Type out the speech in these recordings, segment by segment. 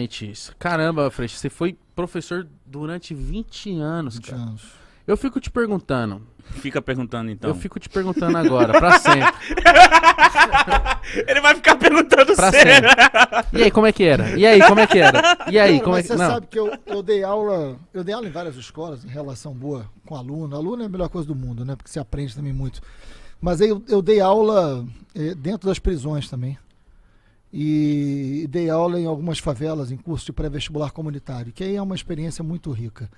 Isso. Caramba, Freixo, você foi professor durante 20 anos, 20 cara. anos. Eu fico te perguntando. Fica perguntando então. Eu fico te perguntando agora, pra sempre. Ele vai ficar perguntando Pra sempre. E aí, como é que era? E aí, como é que era? E aí, Cara, como é mas que... você Não. sabe que eu dei aula em várias escolas, em relação boa com aluno. Aluno é a melhor coisa do mundo, né? Porque você aprende também muito. Mas aí eu dei aula dentro das prisões também. E dei aula em algumas favelas, em curso de pré-vestibular comunitário, que aí é uma experiência muito rica.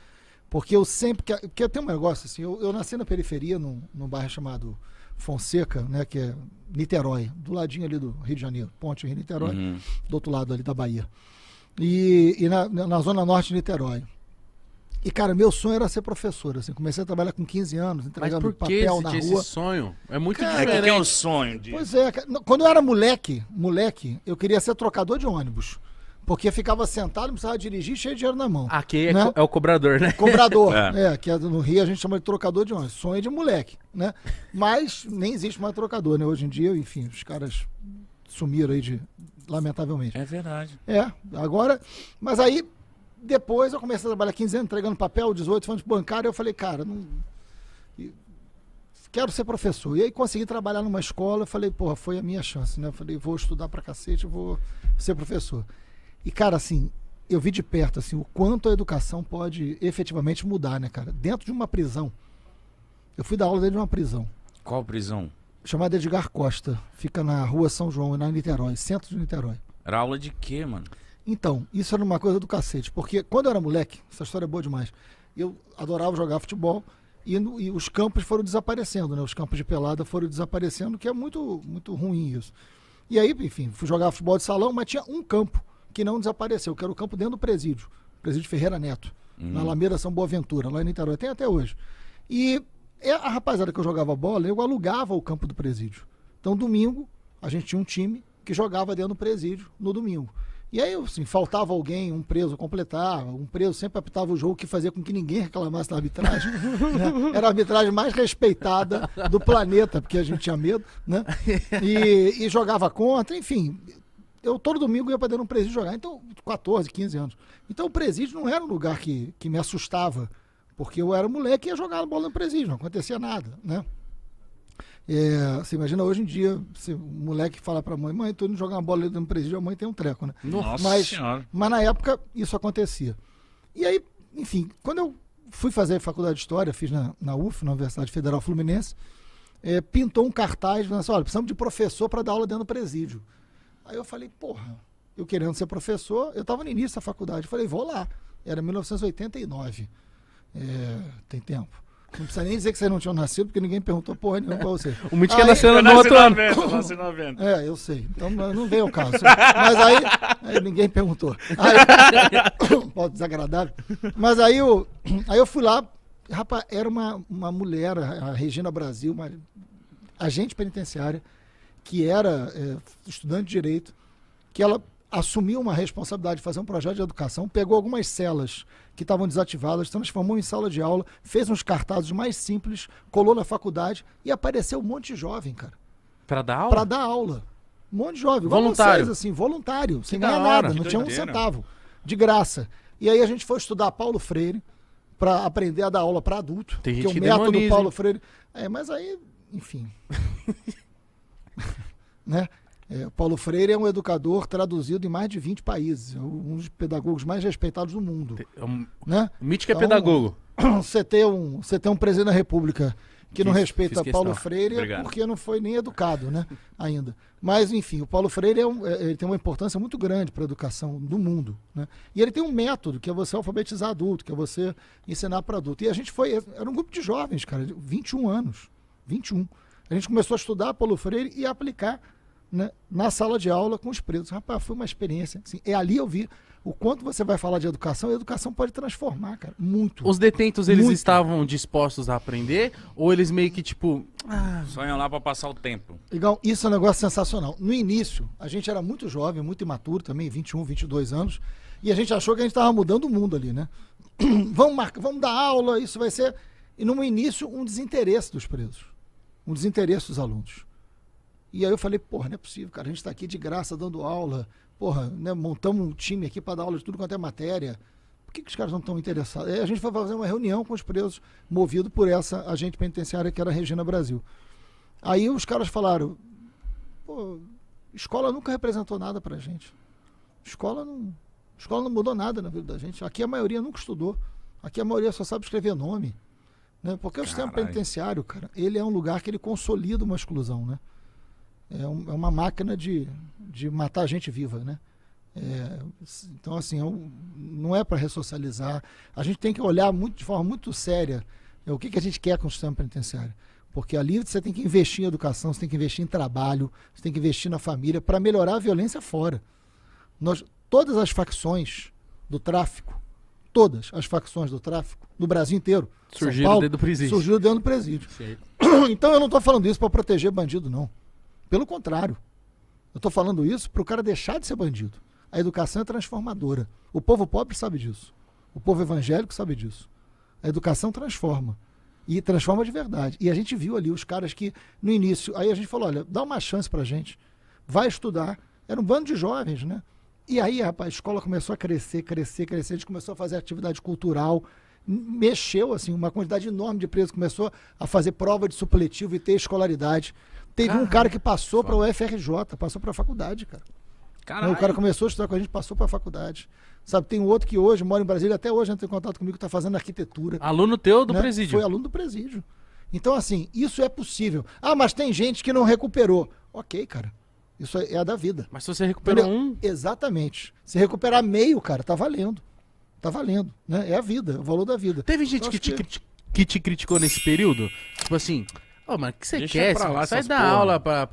Porque eu sempre... Porque tem um negócio assim, eu nasci na periferia, num bairro chamado Fonseca, né, que é Niterói, do ladinho ali do Rio de Janeiro, Ponte Rio-Niterói, do outro lado ali da Bahia. E na zona norte de Niterói. E, cara, meu sonho era ser professor, assim, comecei a trabalhar com 15 anos, Mas entregando por que papel você na tinha rua. esse sonho? É muito Cara, É que diferente. tem um sonho de... Pois é, cara. Quando eu era moleque, eu queria ser trocador de ônibus. Porque ficava sentado, não precisava dirigir, cheio de dinheiro na mão. Aqui é, Né? é o cobrador, né? Cobrador, É. que no Rio a gente chama de trocador de ônibus. Sonho de moleque, né? Mas nem existe mais trocador, né? Hoje em dia, enfim, os caras sumiram aí lamentavelmente. É verdade. Agora, mas aí, depois eu comecei a trabalhar 15 anos, entregando papel, 18 anos bancário, eu falei, cara, não... quero ser professor. E aí consegui trabalhar numa escola, eu falei, porra, foi a minha chance, né? Eu falei, vou estudar pra cacete, eu vou ser professor. E, cara, assim, eu vi de perto, assim, o quanto a educação pode efetivamente mudar, né, cara? Dentro de uma prisão. Eu fui dar aula dentro de uma prisão, Qual prisão? chamada Edgar Costa. Fica na rua São João, na Niterói, centro de Niterói. Era aula de quê, mano? Então, isso era uma coisa do cacete, porque quando eu era moleque, essa história é boa demais, eu adorava jogar futebol e os campos foram desaparecendo, né? Os campos de pelada foram desaparecendo, que é muito, muito ruim isso. E aí, enfim, fui jogar futebol de salão, mas tinha um campo que não desapareceu, que era o campo dentro do presídio Ferreira Neto, na Alameda São Boaventura, lá em Niterói, tem até hoje. E a rapaziada que eu jogava bola, eu alugava o campo do presídio. Então, domingo, a gente tinha um time que jogava dentro do presídio no domingo. E aí, assim, faltava alguém, um preso completava, um preso sempre apitava o jogo, que fazia com que ninguém reclamasse da arbitragem. Né? Era a arbitragem mais respeitada do planeta, porque a gente tinha medo, né? E jogava contra, enfim. Eu todo domingo ia para dentro de um presídio jogar, então, 14, 15 anos. Então o presídio não era um lugar que me assustava, porque eu era moleque e ia jogar bola no presídio, não acontecia nada, né? Você imagina hoje em dia, se um moleque fala pra mãe, tô indo jogar uma bola dentro do presídio, a mãe tem um treco, né? Nossa Senhora. Mas na época isso acontecia. E aí, enfim, quando eu fui fazer faculdade de História, fiz na UF, na Universidade Federal Fluminense, pintou um cartaz, falando assim, olha, precisamos de professor para dar aula dentro do presídio. Aí eu falei, porra, eu querendo ser professor, eu estava no início da faculdade, eu falei, vou lá. Era 1989. Tem tempo. Não precisa nem dizer que vocês não tinham nascido, porque ninguém perguntou porra nenhuma pra você. O Mítica nasceu no outro ano. Nasci em 90. Eu sei. Então não veio o caso. Mas aí ninguém perguntou. Pode desagradável. Mas aí eu fui lá, rapaz, era uma mulher, a Regina Brasil, uma agente penitenciária, que era estudante de Direito, que ela assumiu uma responsabilidade de fazer um projeto de educação, pegou algumas celas que estavam desativadas, transformou em sala de aula, fez uns cartazes mais simples, colou na faculdade e apareceu um monte de jovem, cara. Pra dar aula? Pra dar aula. Um monte de jovem. igual Voluntário. vocês, assim, voluntário, sem da ganhar hora. nada, não Que tinha um doideira. centavo. De graça. E aí a gente foi estudar Paulo Freire pra aprender a dar aula pra adulto. Tem porque gente o que método demoniza, Paulo hein? Freire... mas aí, enfim... né? Paulo Freire é um educador traduzido em mais de 20 países. É um dos pedagogos mais respeitados do mundo. Né? O Mítica é Então, pedagogo. Você ter um presidente da República que não respeita fiz questão. Paulo Freire Obrigado. é porque não foi nem educado, né? Ainda. Mas, enfim, o Paulo Freire ele tem uma importância muito grande para a educação do mundo. Né? E ele tem um método, que é você alfabetizar adulto, que é você ensinar para adulto. E a gente era um grupo de jovens, cara, de 21 anos. 21. A gente começou a estudar Paulo Freire e a aplicar, né, na sala de aula com os presos. Rapaz, foi uma experiência. Assim, ali eu vi o quanto você vai falar de educação, e a educação pode transformar, cara. Muito. Os detentos, eles Muito. estavam dispostos a aprender? Ou eles meio que, tipo... Só iam lá pra passar o tempo. Legal, isso é um negócio sensacional. No início, a gente era muito jovem, muito imaturo também, 21, 22 anos, e a gente achou que a gente estava mudando o mundo ali, né? Vamos dar aula, isso vai ser... E no início, um desinteresse dos presos. Um desinteresse dos alunos. E aí eu falei, porra, não é possível, cara, a gente está aqui de graça dando aula, porra, né, montamos um time aqui para dar aula de tudo quanto é matéria. Por que os caras não estão interessados? Aí a gente foi fazer uma reunião com os presos, movido por essa agente penitenciária que era a Regina Brasil. Aí os caras falaram, pô, escola nunca representou nada pra gente. Escola não mudou nada na vida da gente. Aqui a maioria nunca estudou. Aqui a maioria só sabe escrever nome. Né? Porque o sistema penitenciário, cara, ele é um lugar que ele consolida uma exclusão, né? É uma máquina de matar gente viva, né? Então, assim, não é para ressocializar. A gente tem que olhar de forma muito séria o que a gente quer com o sistema penitenciário. Porque ali você tem que investir em educação, você tem que investir em trabalho, você tem que investir na família para melhorar a violência fora. Todas as facções do tráfico, no Brasil inteiro, surgiram dentro do presídio. Surgiram dentro do presídio. Então eu não estou falando isso para proteger bandido, não. Pelo contrário. Eu estou falando isso para o cara deixar de ser bandido. A educação é transformadora. O povo pobre sabe disso. O povo evangélico sabe disso. A educação transforma. E transforma de verdade. E a gente viu ali os caras que, no início, aí a gente falou, olha, dá uma chance pra gente. Vai estudar. Era um bando de jovens, né? E aí, rapaz, a escola começou a crescer. A gente começou a fazer atividade cultural. Mexeu, assim, uma quantidade enorme de presos. Começou a fazer prova de supletivo e ter escolaridade. Teve um cara que passou para o UFRJ, passou para a faculdade, cara. Caralho. O cara começou a estudar com a gente, passou para a faculdade. Sabe, tem um outro que hoje mora em Brasília, até hoje entra em contato comigo, está fazendo arquitetura. Aluno teu do presídio. Foi aluno do presídio. Então, assim, isso é possível. Ah, mas tem gente que não recuperou. Ok, cara. Isso é a da vida. Mas se você recuperou um... Exatamente. Se recuperar meio, cara, tá valendo. Tá valendo, né? É a vida, é o valor da vida. Teve gente que te criticou nesse período? Tipo assim, mas o que você Deixa quer? pra lá Sai essas da porra. aula pra